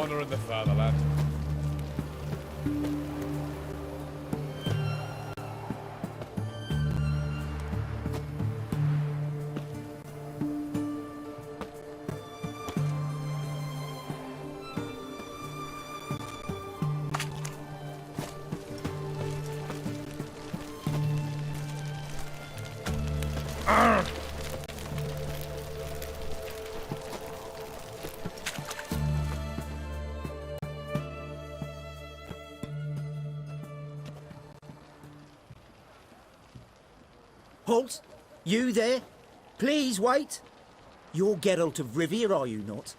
honour in the fatherland. Halt! You there? Please wait! You're Geralt of Rivia, are you not?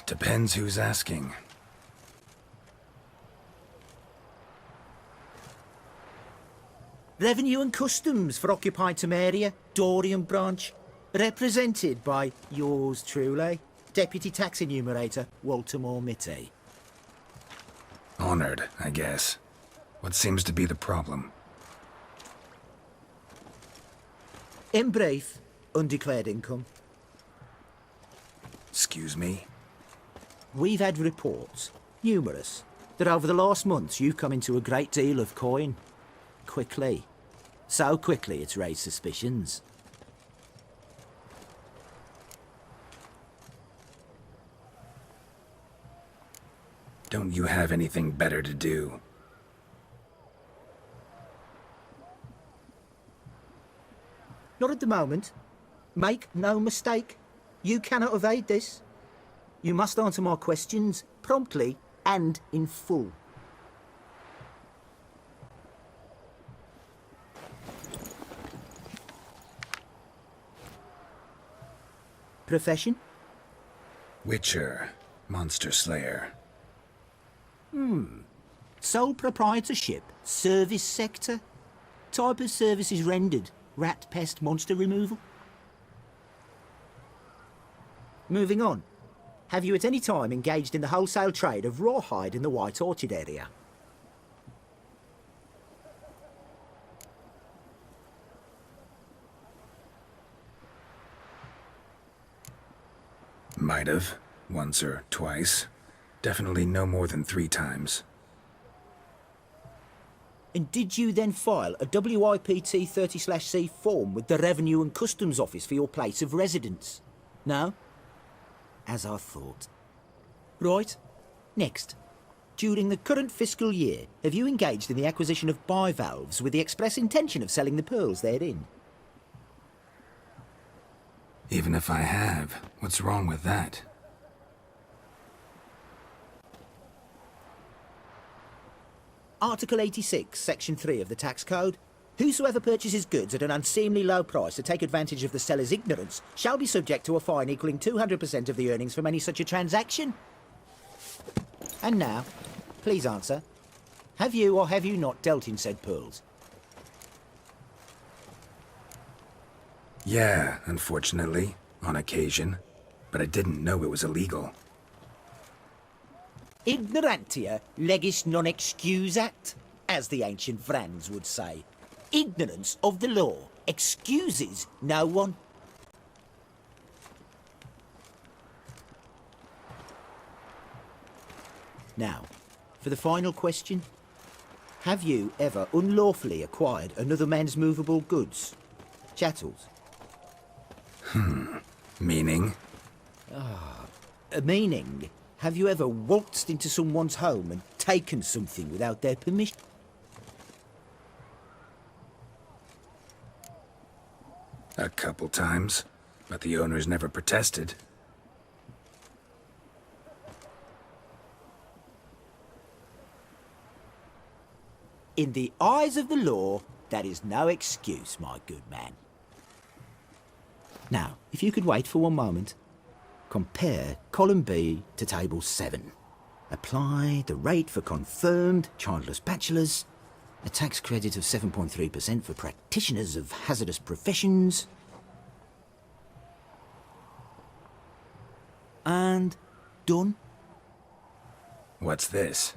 Depends who's asking. Revenue and Customs for occupied TAMARA, Dorian branch. Represented by yours truly, Deputy Tax Enumerator Walter Mitty. Honored, I guess. What seems to be the problem? In brief, undeclared income. Excuse me? We've had reports, numerous, that over the last months you've come into a great deal of coin. Quickly. So quickly it's raised suspicions. Don't you have anything better to do? Not at the moment. Make no mistake. You cannot evade this. You must answer my questions promptly and in full. Profession? Witcher, monster slayer. Sole proprietorship, service sector. Type of services rendered, rat pest monster removal. Moving on. Have you at any time engaged in the wholesale trade of rawhide in the White Orchard area? Might have. Once or twice. Definitely no more than 3 times. And did you then file a WIPT 30/C form with the Revenue and Customs Office for your place of residence? No? As I thought. Right. Next. During the current fiscal year, have you engaged in the acquisition of bivalves with the express intention of selling the pearls therein? Even if I have, what's wrong with that? Article 86, Section 3 of the Tax Code. Whosoever purchases goods at an unseemly low price to take advantage of the seller's ignorance shall be subject to a fine equaling 200% of the earnings from any such a transaction. And now, please answer. Have you or have you not dealt in said pearls? Yeah, unfortunately, on occasion. But I didn't know it was illegal. Ignorantia legis non excusat, as the ancient Vrans would say. Ignorance of the law excuses no one. Now, for the final question. Have you ever unlawfully acquired another man's movable goods? Chattels? Meaning? Meaning, have you ever waltzed into someone's home and taken something without their permission? A couple times, but the owners never protested. In the eyes of the law, that is no excuse, my good man. Now, if you could wait for one moment. Compare column B to table 7. Apply the rate for confirmed childless bachelors, a tax credit of 7.3% for practitioners of hazardous professions, and done. What's this?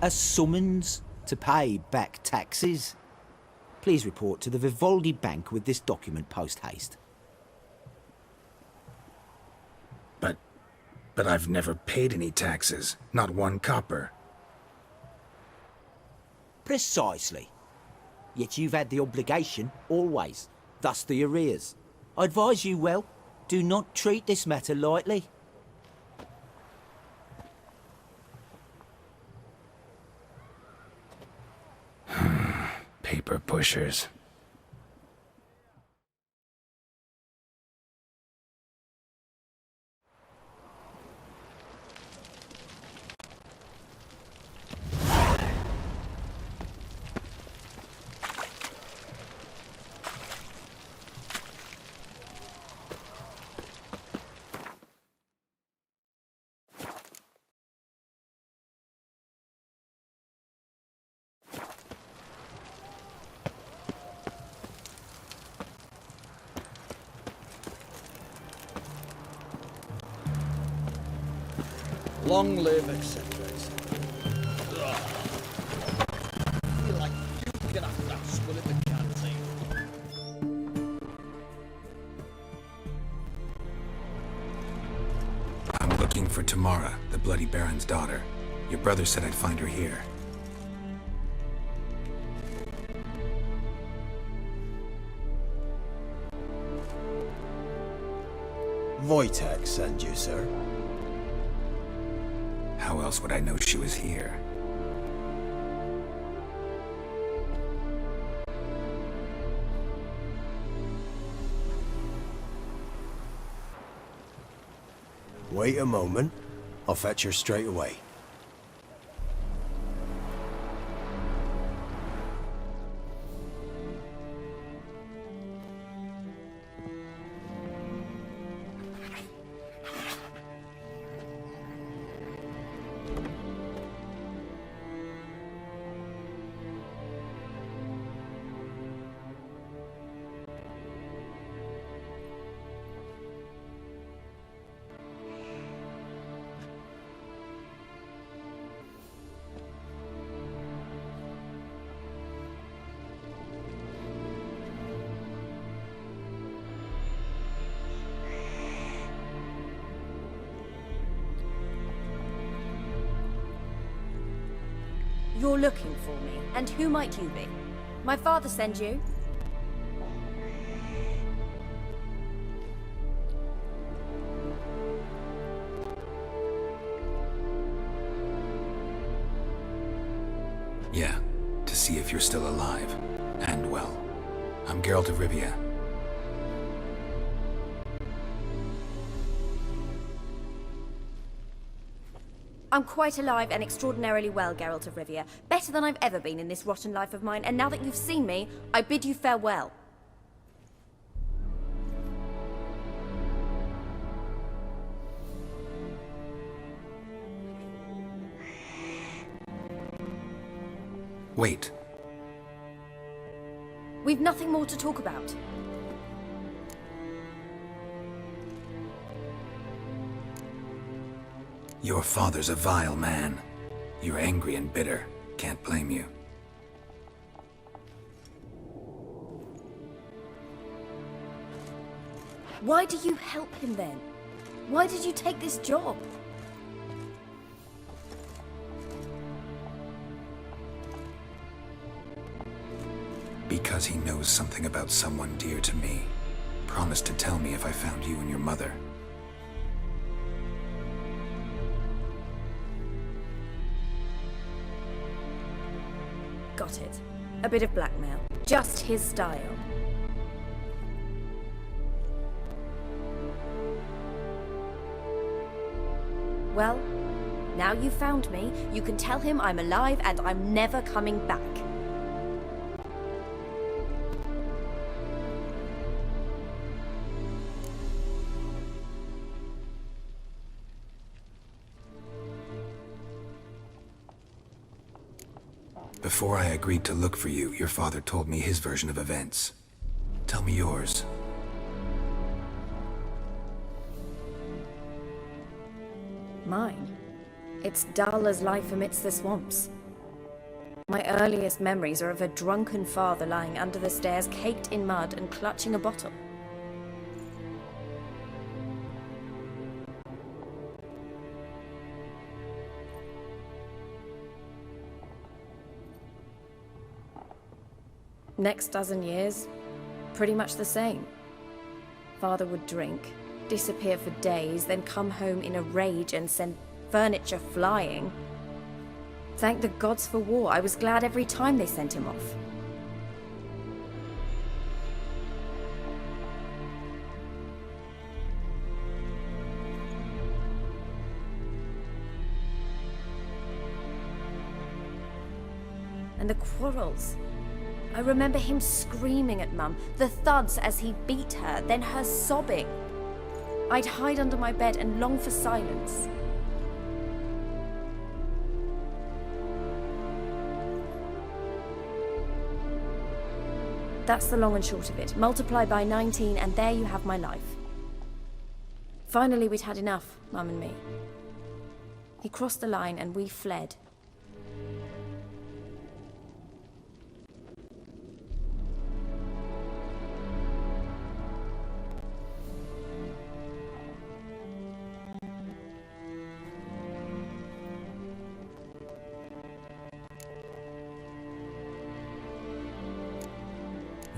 A summons to pay back taxes. Please report to the Vivaldi Bank with this document post-haste. But I've never paid any taxes. Not one copper. Precisely. Yet you've had the obligation, always. Thus the arrears. I advise you well, do not treat this matter lightly. Paper pushers. Long live eccentrics. Ugh. I feel like duking after that swill at the canteen. I'm looking for Tamara, the Bloody Baron's daughter. Your brother said I'd find her here. Wojtek sent you, sir. How else would I know she was here? Wait a moment. I'll fetch her straight away. You're looking for me, and who might you be? My father send you? Yeah, to see if you're still alive. And well. I'm Geralt of Rivia. I'm quite alive and extraordinarily well, Geralt of Rivia. Better than I've ever been in this rotten life of mine, and now that you've seen me, I bid you farewell. Wait. We've nothing more to talk about. Your father's a vile man. You're angry and bitter. Can't blame you. Why do you help him then? Why did you take this job? Because he knows something about someone dear to me. Promised to tell me if I found you and your mother. Got it. A bit of blackmail. Just his style. Well, now you've found me, you can tell him I'm alive and I'm never coming back. Before I agreed to look for you, your father told me his version of events. Tell me yours. Mine? It's dull as life amidst the swamps. My earliest memories are of a drunken father lying under the stairs, caked in mud and clutching a bottle. Next dozen years, pretty much the same. Father would drink, disappear for days, then come home in a rage and send furniture flying. Thank the gods for war. I was glad every time they sent him off. And the quarrels. I remember him screaming at Mum, the thuds as he beat her, then her sobbing. I'd hide under my bed and long for silence. That's the long and short of it. Multiply by 19 and there you have my life. Finally, we'd had enough, Mum and me. He crossed the line and we fled.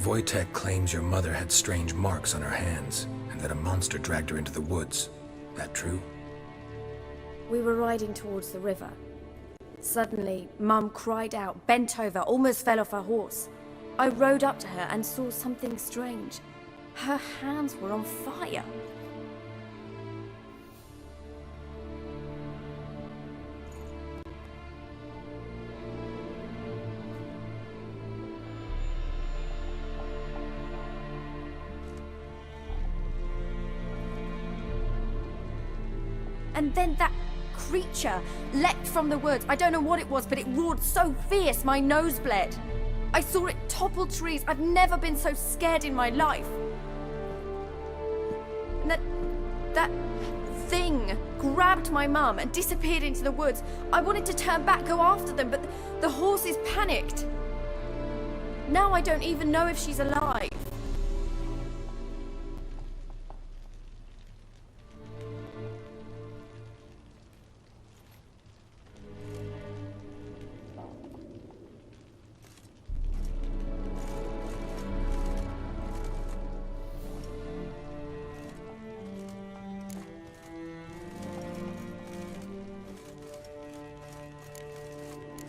Wojtek claims your mother had strange marks on her hands, and that a monster dragged her into the woods. That true? We were riding towards the river. Suddenly, Mum cried out, bent over, almost fell off her horse. I rode up to her and saw something strange. Her hands were on fire. And then that creature leapt from the woods. I don't know what it was, but it roared so fierce, my nose bled. I saw it topple trees. I've never been so scared in my life. And that thing grabbed my mum and disappeared into the woods. I wanted to turn back, go after them, but the horses panicked. Now I don't even know if she's alive.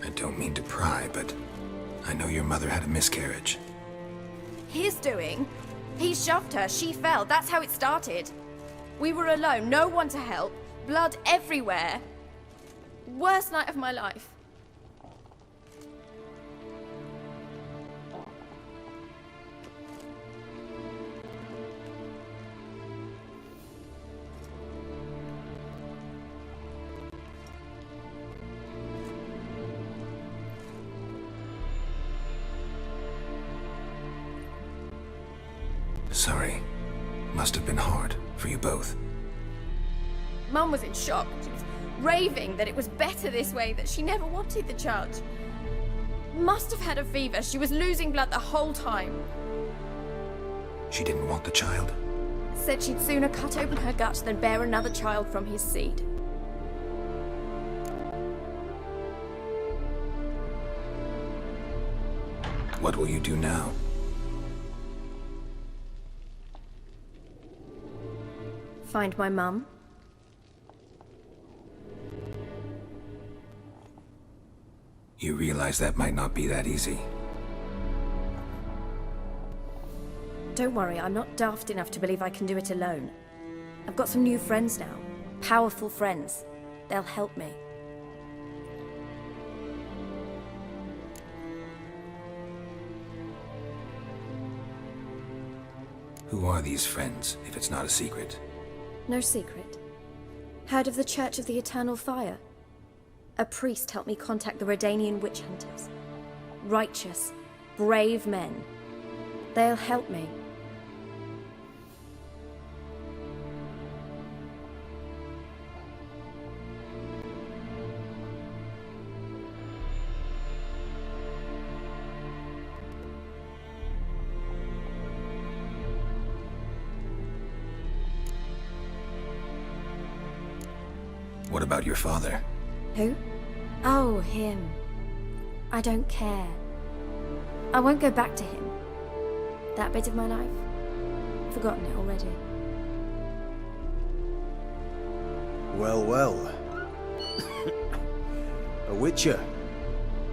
I don't mean to pry, but I know your mother had a miscarriage. His doing? He shoved her, she fell, that's how it started. We were alone, no one to help, blood everywhere. Worst night of my life. Sorry. Must have been hard for you both. Mum was in shock. She was raving that it was better this way, that she never wanted the charge. Must have had a fever. She was losing blood the whole time. She didn't want the child? Said she'd sooner cut open her gut than bear another child from his seed. What will you do now? Find my mum. You realize that might not be that easy. Don't worry, I'm not daft enough to believe I can do it alone. I've got some new friends now. Powerful friends. They'll help me. Who are these friends, if it's not a secret? No secret. Heard of the Church of the Eternal Fire? A priest helped me contact the Redanian witch hunters. Righteous, brave men. They'll help me. What about your father? Who? Oh, him. I don't care. I won't go back to him. That bit of my life? Forgotten it already. Well, well. A witcher.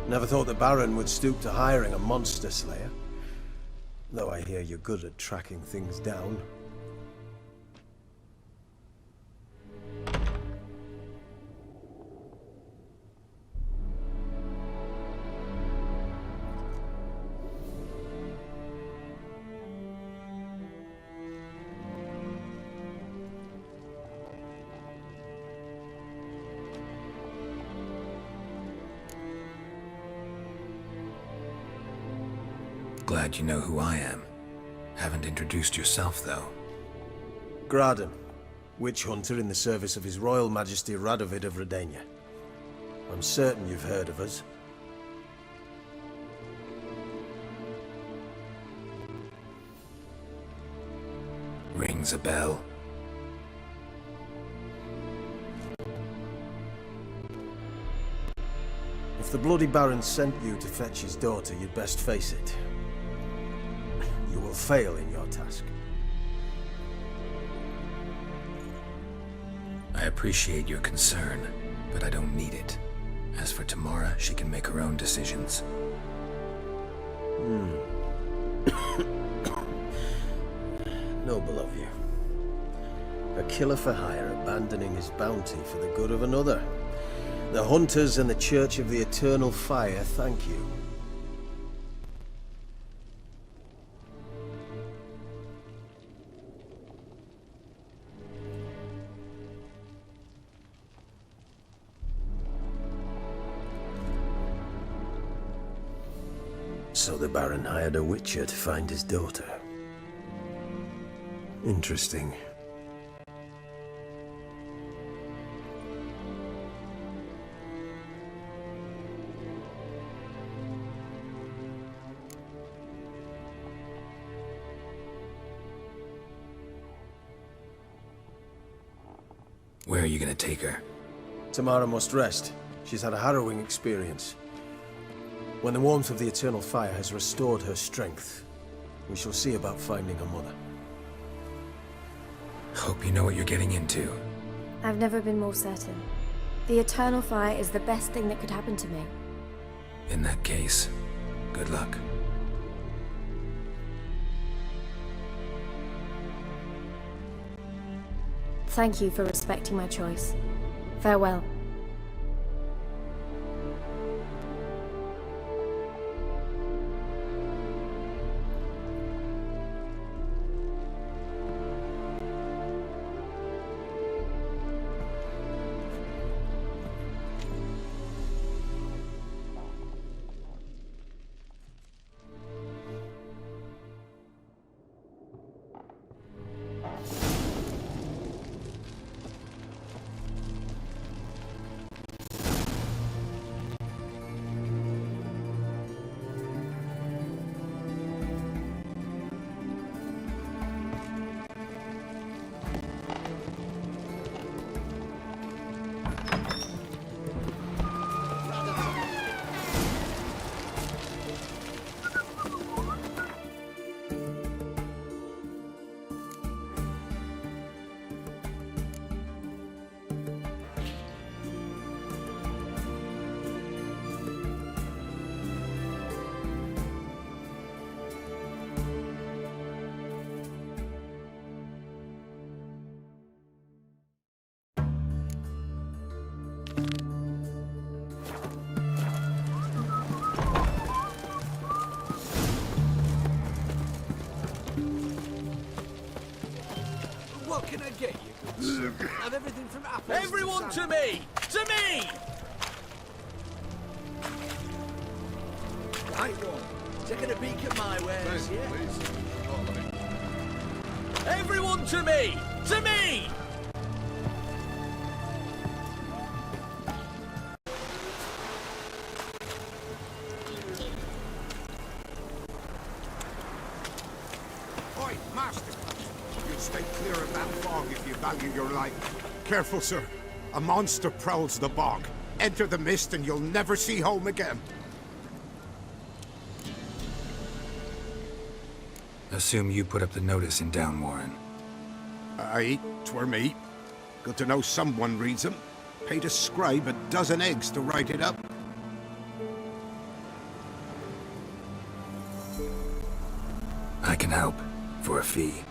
Never thought the Baron would stoop to hiring a monster slayer. Though I hear you're good at tracking things down. Glad you know who I am. Haven't introduced yourself, though. Graden, witch hunter in the service of His Royal Majesty Radovid of Redania. I'm certain you've heard of us. Rings a bell. If the Bloody Baron sent you to fetch his daughter, you'd best face it. You will fail in your task. I appreciate your concern, but I don't need it. As for Tamara, she can make her own decisions. Noble of you. A killer for hire abandoning his bounty for the good of another. The Hunters and the Church of the Eternal Fire thank you. So the Baron hired a witcher to find his daughter. Interesting. Where are you gonna take her? Tamara must rest. She's had a harrowing experience. When the warmth of the Eternal Fire has restored her strength, we shall see about finding her mother. Hope you know what you're getting into. I've never been more certain. The Eternal Fire is the best thing that could happen to me. In that case, good luck. Thank you for respecting my choice. Farewell. What can I get you? Have everything from apples. Everyone to me! To me! Right one. Taking a peek at my wares, yeah? Everyone to me! To me! Oi, master! You'll stay clear of that fog if you value your life. Careful, sir. A monster prowls the bog. Enter the mist and you'll never see home again. Assume you put up the notice in Down Warren. Aye, 'twere me. Good to know someone reads 'em. Paid a scribe a dozen eggs to write it up. I can help, for a fee.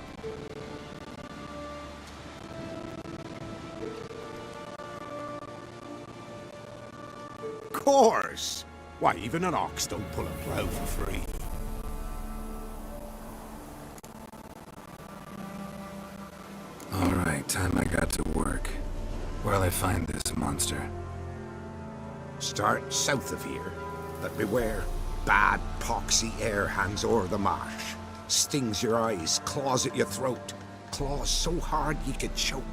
Course! Why, even an ox don't pull a plough for free. Alright, time I got to work. Where'll I find this monster? Start south of here, but beware. Bad, poxy air hangs o'er the marsh. Stings your eyes, claws at your throat. Claws so hard you could choke.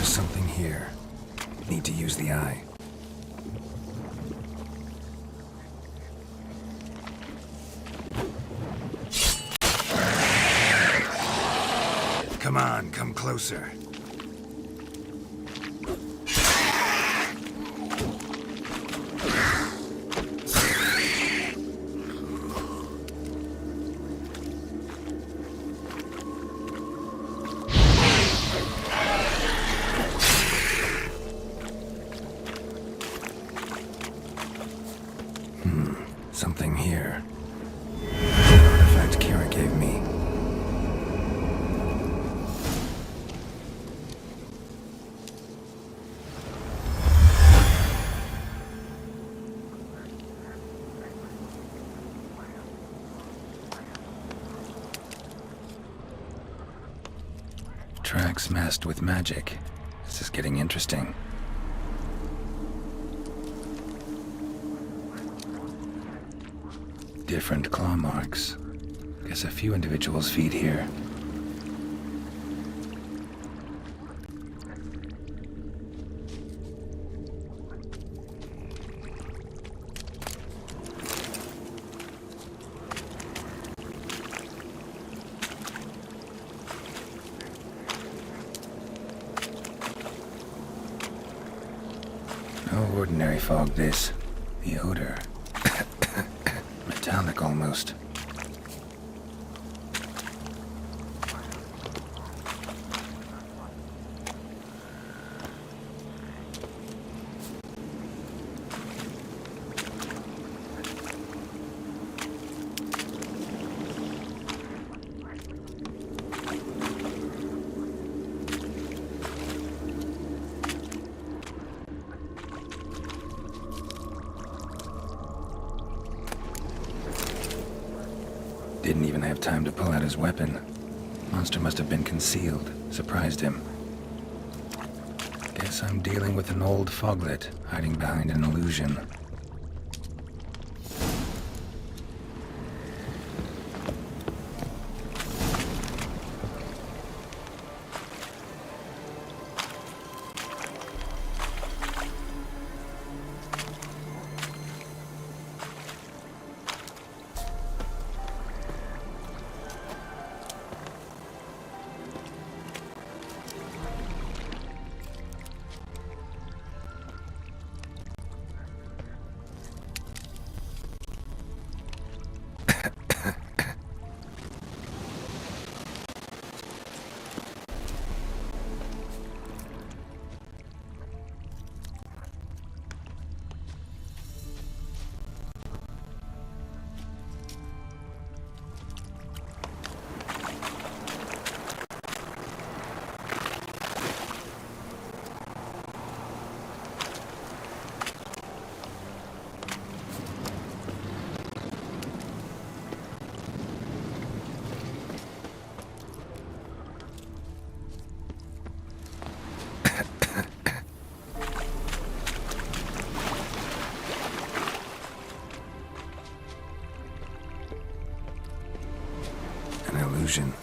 Something here. Need to use the eye. Come on, come closer. Something here. The artifact Kira gave me. Tracks masked with magic. This is getting interesting. Different claw marks. Guess a few individuals feed here. No ordinary fog, this. The odor. Metallic almost. Didn't even have time to pull out his weapon. Monster must have been concealed, surprised him. Guess I'm dealing with an old foglet, hiding behind an illusion. illusion.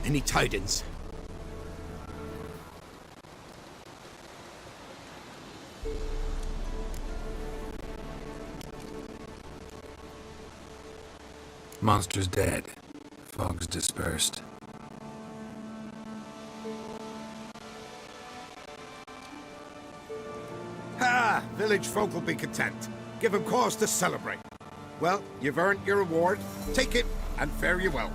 Any tidings? Monster's dead. Fog's dispersed. Ha! Village folk will be content. Give them cause to celebrate. Well, you've earned your reward. Take it, and fare you well.